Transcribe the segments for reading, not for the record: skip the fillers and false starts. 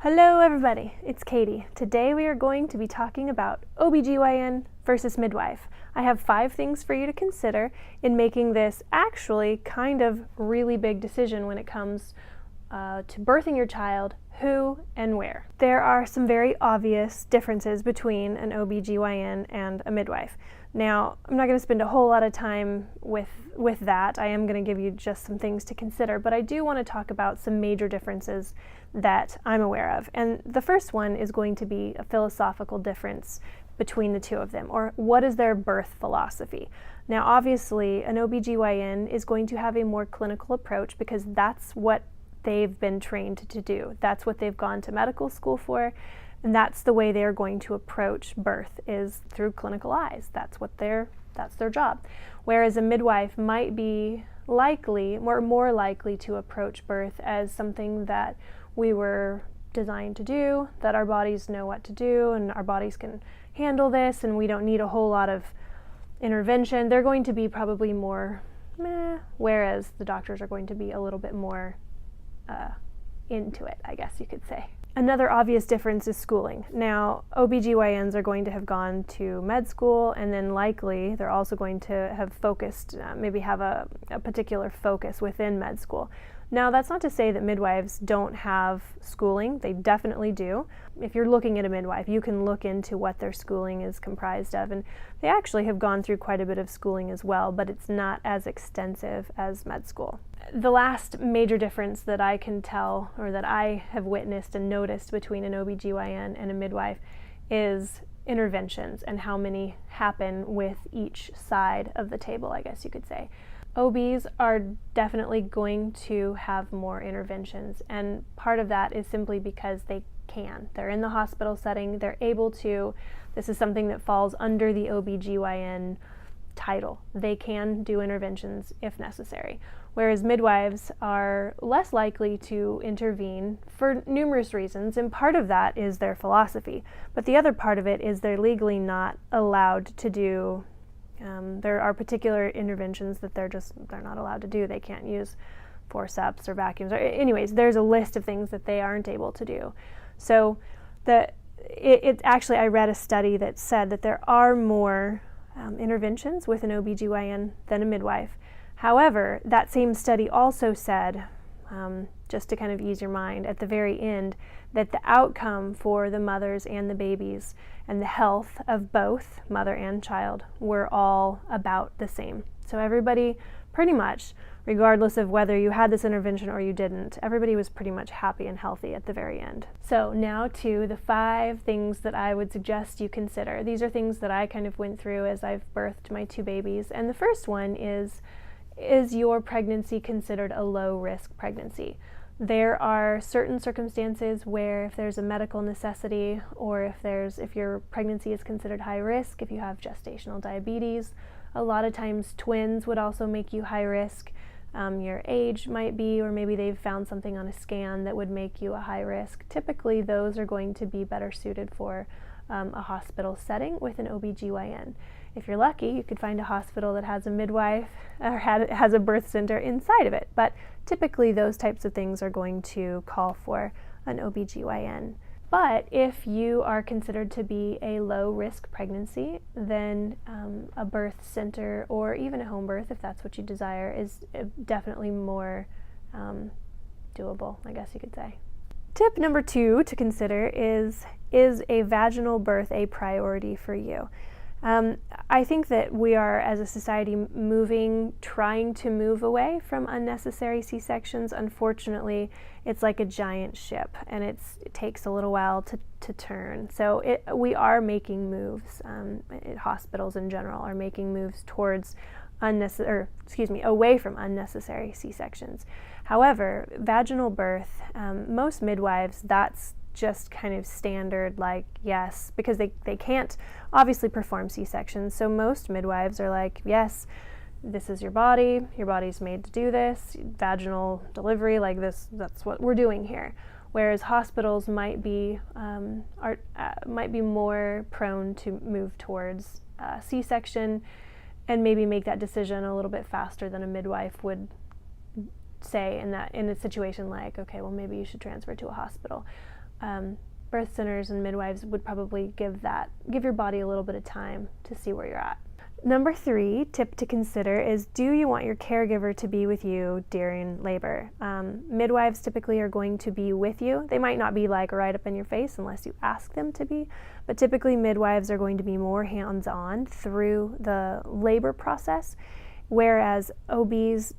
Hello everybody, it's Katie. Today we are going to be talking about OBGYN versus midwife. I have 5 things for you to consider in making this actually kind of really big decision when it comes to birthing your child, who and where. There are some very obvious differences between an OBGYN and a midwife. Now, I'm not going to spend a whole lot of time with that. I am going to give you just some things to consider, but I do want to talk about some major differences that I'm aware of. And the first one is going to be a philosophical difference between the two of them, or what is their birth philosophy. Now, obviously, an OBGYN is going to have a more clinical approach because that's what they've been trained to do. That's what they've gone to medical school for, and that's the way they're going to approach birth, is through clinical eyes. That's their job. Whereas a midwife might be more likely to approach birth as something that we were designed to do, that our bodies know what to do, and our bodies can handle this, and we don't need a whole lot of intervention. They're going to be probably more meh, whereas the doctors are going to be a little bit more into it, I guess you could say. Another obvious difference is schooling. Now, OBGYNs are going to have gone to med school, and then likely they're also going to have focused, maybe have a particular focus within med school. Now, that's not to say that midwives don't have schooling. They definitely do. If you're looking at a midwife, you can look into what their schooling is comprised of, and they actually have gone through quite a bit of schooling as well, but it's not as extensive as med school. The last major difference that I can tell, or that I have witnessed and noticed between an OBGYN and a midwife, is interventions and how many happen with each side of the table, I guess you could say. OBs are definitely going to have more interventions, and part of that is simply because they can. They're in the hospital setting, they're able to. This is something that falls under the OBGYN title. They can do interventions if necessary, whereas midwives are less likely to intervene for numerous reasons, and part of that is their philosophy, but the other part of it is they're legally not allowed to do. There are particular interventions that they're not allowed to do. They can't use forceps or vacuums. Anyways, there's a list of things that they aren't able to do. So actually, I read a study that said that there are more interventions with an OBGYN than a midwife. However, that same study also said, just to kind of ease your mind, at the very end, that the outcome for the mothers and the babies and the health of both mother and child were all about the same. So everybody, pretty much, regardless of whether you had this intervention or you didn't, everybody was pretty much happy and healthy at the very end. So now to the 5 things that I would suggest you consider. These are things that I kind of went through as I've birthed my 2 babies. And the first one is your pregnancy considered a low-risk pregnancy? There are certain circumstances where if there's a medical necessity, or if your pregnancy is considered high risk, if you have gestational diabetes, a lot of times twins would also make you high risk. Your age might be, or maybe they've found something on a scan that would make you a high risk. Typically those are going to be better suited for a hospital setting with an OBGYN. If you're lucky, you could find a hospital that has a midwife or has a birth center inside of it, but typically those types of things are going to call for an OBGYN. But if you are considered to be a low-risk pregnancy, then a birth center or even a home birth, if that's what you desire, is definitely more doable, I guess you could say. Tip number 2 to consider is a vaginal birth a priority for you? I think that we are, as a society, trying to move away from unnecessary C-sections. Unfortunately, it's like a giant ship, and it takes a little while to turn. So we are making moves. Hospitals in general are making moves towards away from unnecessary C-sections. However, vaginal birth, most midwives, that's just kind of standard, like, yes, because they can't obviously perform C-sections, so most midwives are like, yes, this is your body's made to do this, vaginal delivery, like this, that's what we're doing here. Whereas hospitals might be more prone to move towards C-section and maybe make that decision a little bit faster than a midwife would say in a situation like, okay, well, maybe you should transfer to a hospital. birth centers and midwives would probably give your body a little bit of time to see where you're at. Number 3 tip to consider is, do you want your caregiver to be with you during labor? Midwives typically are going to be with you. They might not be like right up in your face unless you ask them to be, but typically midwives are going to be more hands-on through the labor process, whereas OBs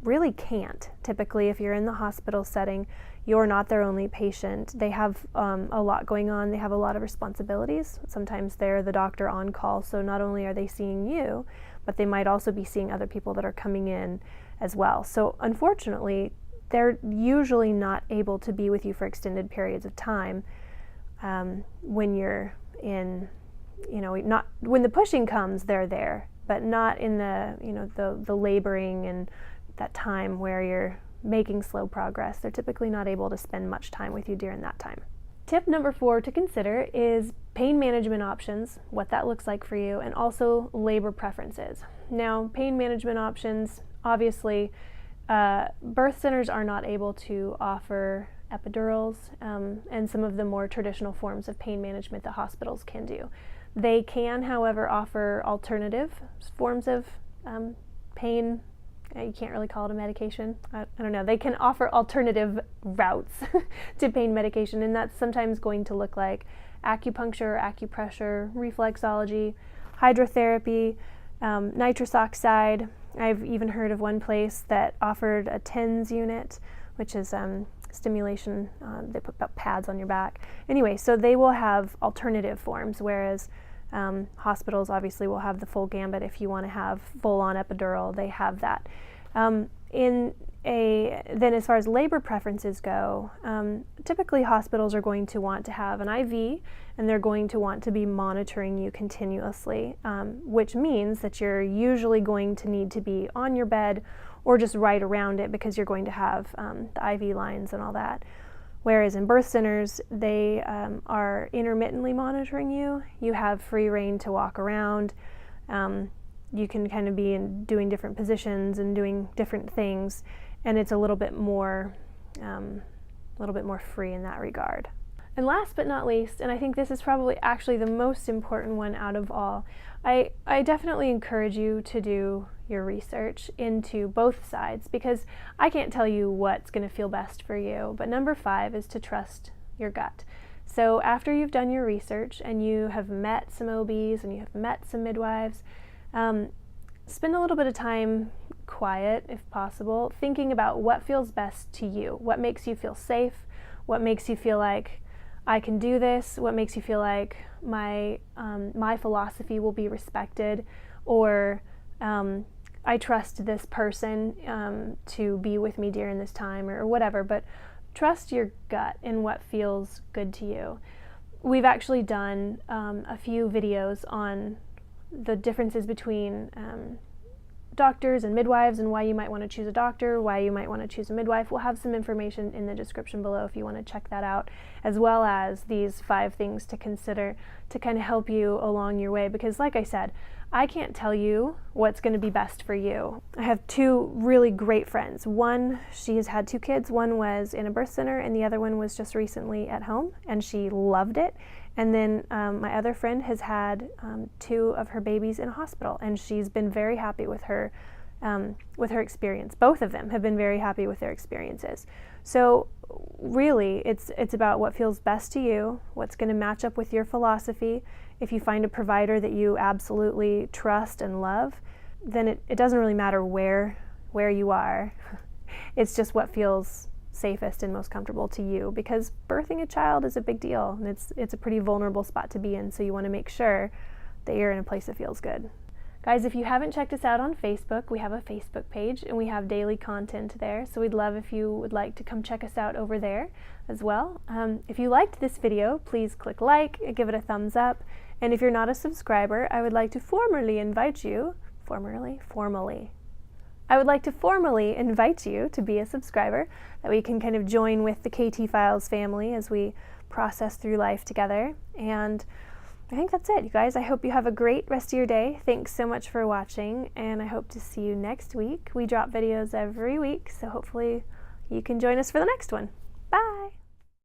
really can't. Typically, if you're in the hospital setting, you're not their only patient. They have a lot going on. They have a lot of responsibilities. Sometimes they're the doctor on call, so not only are they seeing you, but they might also be seeing other people that are coming in as well. So unfortunately, they're usually not able to be with you for extended periods of time when you're in, not when the pushing comes, they're there, but not in the laboring and that time where you're making slow progress. They're typically not able to spend much time with you during that time. Tip number 4 to consider is pain management options, what that looks like for you, and also labor preferences. Now, pain management options, obviously, birth centers are not able to offer epidurals and some of the more traditional forms of pain management that hospitals can do. They can, however, offer alternative forms of pain. You can't really call it a medication. I don't know. They can offer alternative routes to pain medication, and that's sometimes going to look like acupuncture, acupressure, reflexology, hydrotherapy, nitrous oxide. I've even heard of one place that offered a TENS unit, which is stimulation. They put pads on your back. Anyway, so they will have alternative forms, whereas hospitals obviously will have the full gambit. If you want to have full-on epidural, they have that. Then as far as labor preferences go, typically hospitals are going to want to have an IV, and they're going to want to be monitoring you continuously, which means that you're usually going to need to be on your bed or just right around it, because you're going to have the IV lines and all that. Whereas in birth centers, they are intermittently monitoring you. You have free reign to walk around. You can kind of be doing different positions and doing different things, and it's a little bit more free in that regard. And last but not least, and I think this is probably actually the most important one out of all, I definitely encourage you to do your research into both sides, because I can't tell you what's going to feel best for you. But number 5 is to trust your gut. So after you've done your research and you have met some OBs and you have met some midwives, spend a little bit of time quiet, if possible, thinking about what feels best to you, what makes you feel safe, what makes you feel like I can do this, what makes you feel like my philosophy will be respected, or I trust this person to be with me during this time, or whatever. But trust your gut and what feels good to you. We've actually done a few videos on the differences between doctors and midwives, and why you might want to choose a doctor, why you might want to choose a midwife. We'll have some information in the description below if you want to check that out, as well as these 5 things to consider to kind of help you along your way. Because like I said, I can't tell you what's going to be best for you. I have 2 really great friends. One, she has had 2 kids. One was in a birth center, and the other one was just recently at home, and she loved it. And then my other friend has had 2 of her babies in a hospital, and she's been very happy with her experience. Both of them have been very happy with their experiences. So really, it's about what feels best to you, what's going to match up with your philosophy. If you find a provider that you absolutely trust and love, then it doesn't really matter where you are. It's just what feels safest and most comfortable to you, because birthing a child is a big deal, and it's a pretty vulnerable spot to be in, so you want to make sure that you're in a place that feels good. Guys, if you haven't checked us out on Facebook, we have a Facebook page, and we have daily content there, so we'd love if you would like to come check us out over there as well. If you liked this video, please click like, give it a thumbs up, and if you're not a subscriber, I would like to formally invite you to be a subscriber, that we can kind of join with the KT Files family as we process through life together. And I think that's it, you guys. I hope you have a great rest of your day. Thanks so much for watching, and I hope to see you next week. We drop videos every week, so hopefully you can join us for the next one. Bye!